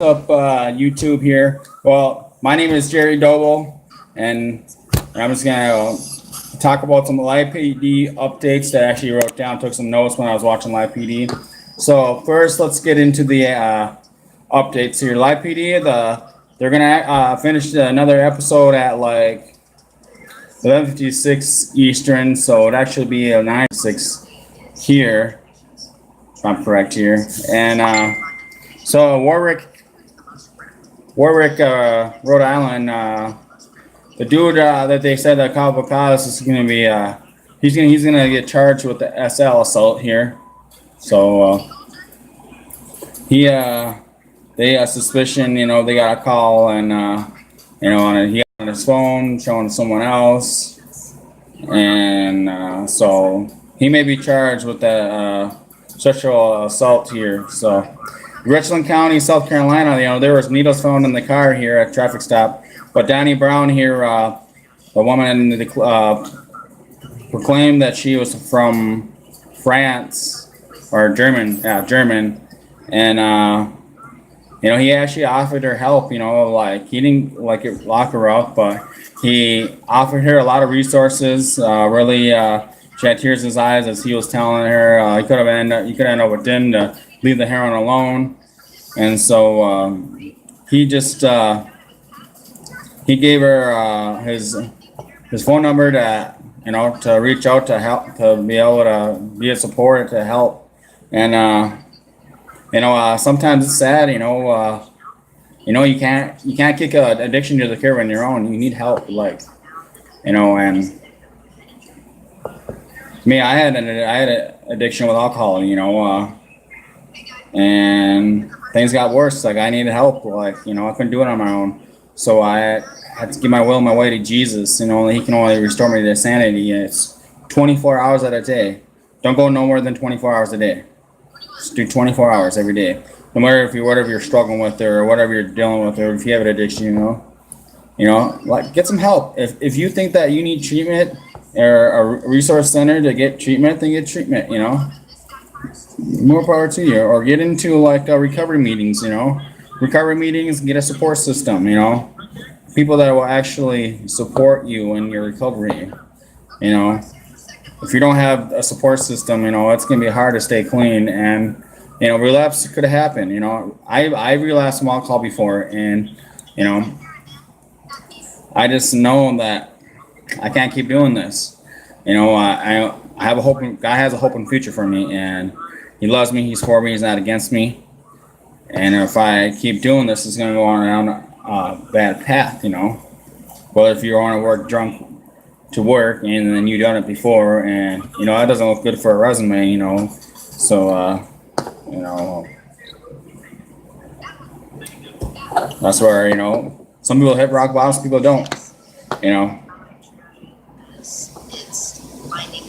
Up YouTube here. Well, my name is Jerry Doble, and I'm just gonna talk about some live PD updates that I actually wrote down. Took some notes when I was watching live PD. So first, let's get into the updates here. Live PD, they're gonna finish another episode at like 11:56 Eastern, so it'd actually be 9:06 here, if I'm correct here, and so Warwick, Rhode Island. The dude that they said that Kyle Bacalus is going to be, he's gonna get charged with the SL assault here. So he they suspicion, they got a call and he got on his phone showing someone else, and so he may be charged with the sexual assault here. So. Richland County, South Carolina, there was needles found in the car here at traffic stop. But Donnie Brown here, the woman proclaimed that she was from France or German, and he actually offered her help. Like he didn't like it, lock her up, but he offered her a lot of resources. Really, she had tears in his eyes as he was telling her he could end up with them to leave the heroin alone. And so he just he gave her his phone number to reach out to help, to be able to be a support to help. And sometimes it's sad. You can't kick an addiction to the curb on your own. You need help, and me, I had an addiction with alcohol. And things got worse. Like I needed help. I couldn't do it on my own. So I had to give my will and my way to Jesus. He can only restore me to sanity. And it's 24 hours at a day. Don't go no more than 24 hours a day. Just do 24 hours every day. No matter whatever you're struggling with or whatever you're dealing with, or if you have an addiction, get some help. If you think that you need treatment or a resource center to get treatment, then get treatment. More power to you. Or get into recovery meetings. Recovery meetings, get a support system. People that will actually support you in your recovery. If you don't have a support system, it's gonna be hard to stay clean, and relapse could happen. I relapsed from alcohol before, and I just know that I can't keep doing this. I have a hope. God has a hope and future for me, and He loves me. He's for me. He's not against me. And if I keep doing this, it's going to go on down a bad path. Whether if you're on work drunk to work and then you've done it before, and that doesn't look good for a resume. So that's where some people hit rock bottom, some people don't.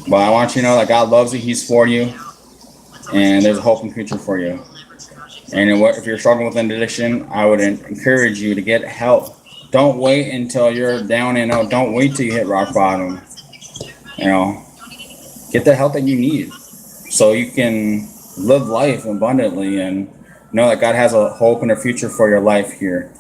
But I want you to know that God loves you. He's for you. And there's a hope and future for you. And if you're struggling with an addiction, I would encourage you to get help. Don't wait until you're down and out. Don't wait till you hit rock bottom. Get the help that you need so you can live life abundantly and know that God has a hope and a future for your life here.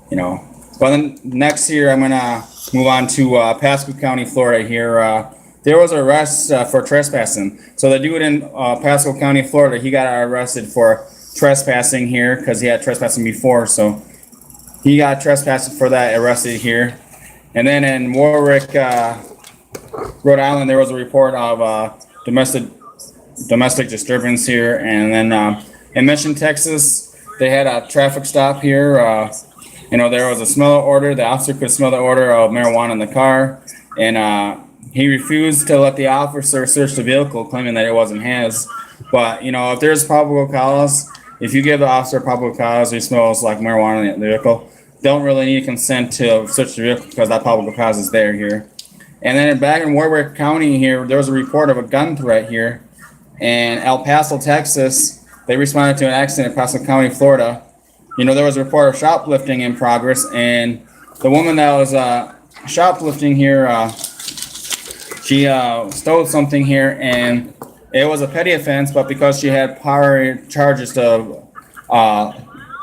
But then next year, I'm going to move on to Pasco County, Florida here. There was an arrest for trespassing. So the dude in Pasco County, Florida, he got arrested for trespassing here because he had trespassing before. So he got trespassed for that, arrested here. And then in Warwick, Rhode Island, there was a report of domestic disturbance here. And then in Mission, Texas, they had a traffic stop here. There was a smell order. The officer could smell the odor of marijuana in the car. And he refused to let the officer search the vehicle, claiming that it wasn't his. But, if there's probable cause, if you give the officer probable cause, he smells like marijuana in the vehicle, don't really need consent to search the vehicle because that probable cause is here. And then back in Warwick County here, there was a report of a gun threat here. In El Paso, Texas, they responded to an accident in Pasco County, Florida. There was a report of shoplifting in progress, and the woman that was shoplifting here, she stole something here, and it was a petty offense, but because she had prior charges of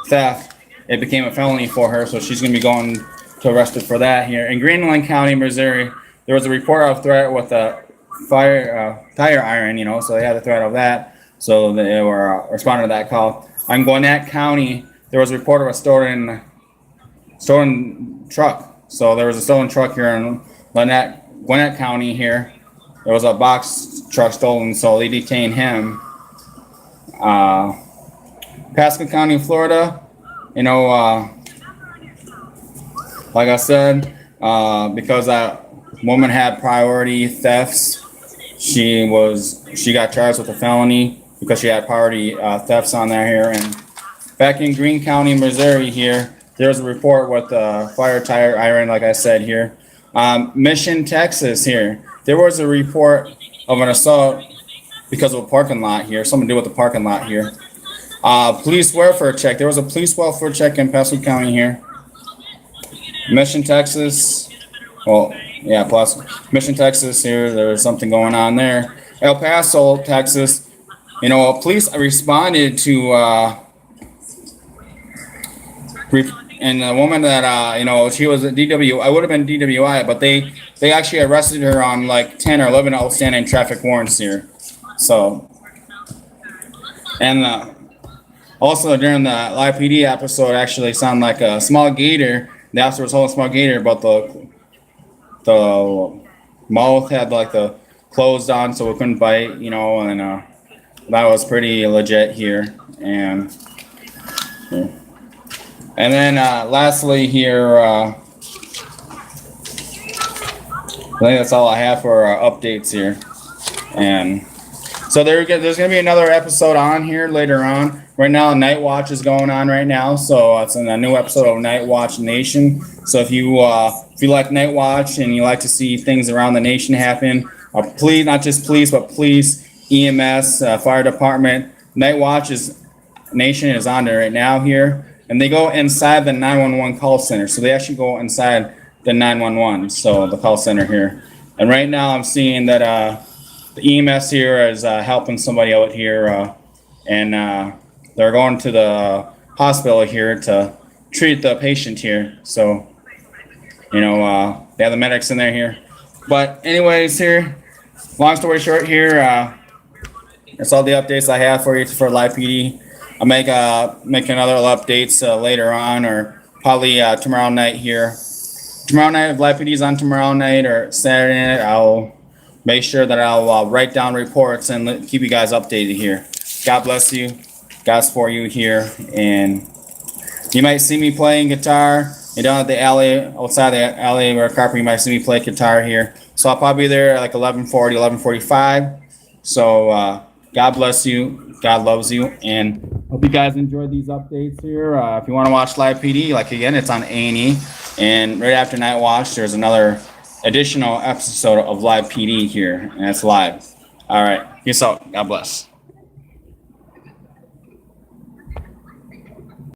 theft, it became a felony for her, so she's going to be going to arrested for that here. In Greenland County, Missouri, there was a report of threat with a tire iron, you know, so they had a threat of that, so they were responding to that call. In Gwinnett County, there was a report of a stolen truck. So there was a stolen truck here in Gwinnett County here. There was a box truck stolen, so they detained him. Pasco County, Florida, you know, like I said, because that woman had priority thefts, she got charged with a felony because she had priority thefts on there here. And back in Greene County, Missouri here, there's a report with fire tire iron, like I said here. Mission, Texas here, there was a report of an assault because of a parking lot here, something to do with the parking lot here. Police welfare check, there was a police welfare check in Pasco County here. Mission, Texas, well, yeah, plus Mission, Texas here, there's something going on there. El Paso, Texas, you know, police responded to, and the woman that, you know, she was a DWI, I would have been DWI, but they actually arrested her on like 10 or 11 outstanding traffic warrants here. So, and also during the live PD episode, actually sounded like a small gator. The officer was holding a small gator, but the mouth had like the closed on, so it couldn't bite, you know, and that was pretty legit here. And then lastly here, I think that's all I have for updates here. And so there's going to be another episode on here later on. Right now, Night Watch is going on right now, so it's in a new episode of Night Watch Nation. So if you like Night Watch and you like to see things around the nation happen, please, not just police, but police, EMS, fire department, Night Watch Nation is on there right now here. And they go inside the 911 call center. So they actually go inside the 911, so the call center here. And right now I'm seeing that the EMS here is helping somebody out here. And they're going to the hospital here to treat the patient here. So, you know, they have the medics in there here. But anyways here, long story short here, that's all the updates I have for you for Live PD. I'll make another updates later on, or probably tomorrow night here. Tomorrow night, if Live PD is on tomorrow night or Saturday night, I'll make sure that I'll write down reports and keep you guys updated here. God bless you. God's for you here. And you might see me playing guitar. And down at the alley, outside the alley where carpet, you might see me play guitar here. So I'll probably be there at like 11:40, 11:45. So God bless you. God loves you, and hope you guys enjoyed these updates here. If you want to watch Live PD, like again, it's on A&E, and right after Night Watch, there's another additional episode of Live PD here, and it's live. All right, peace out. God bless.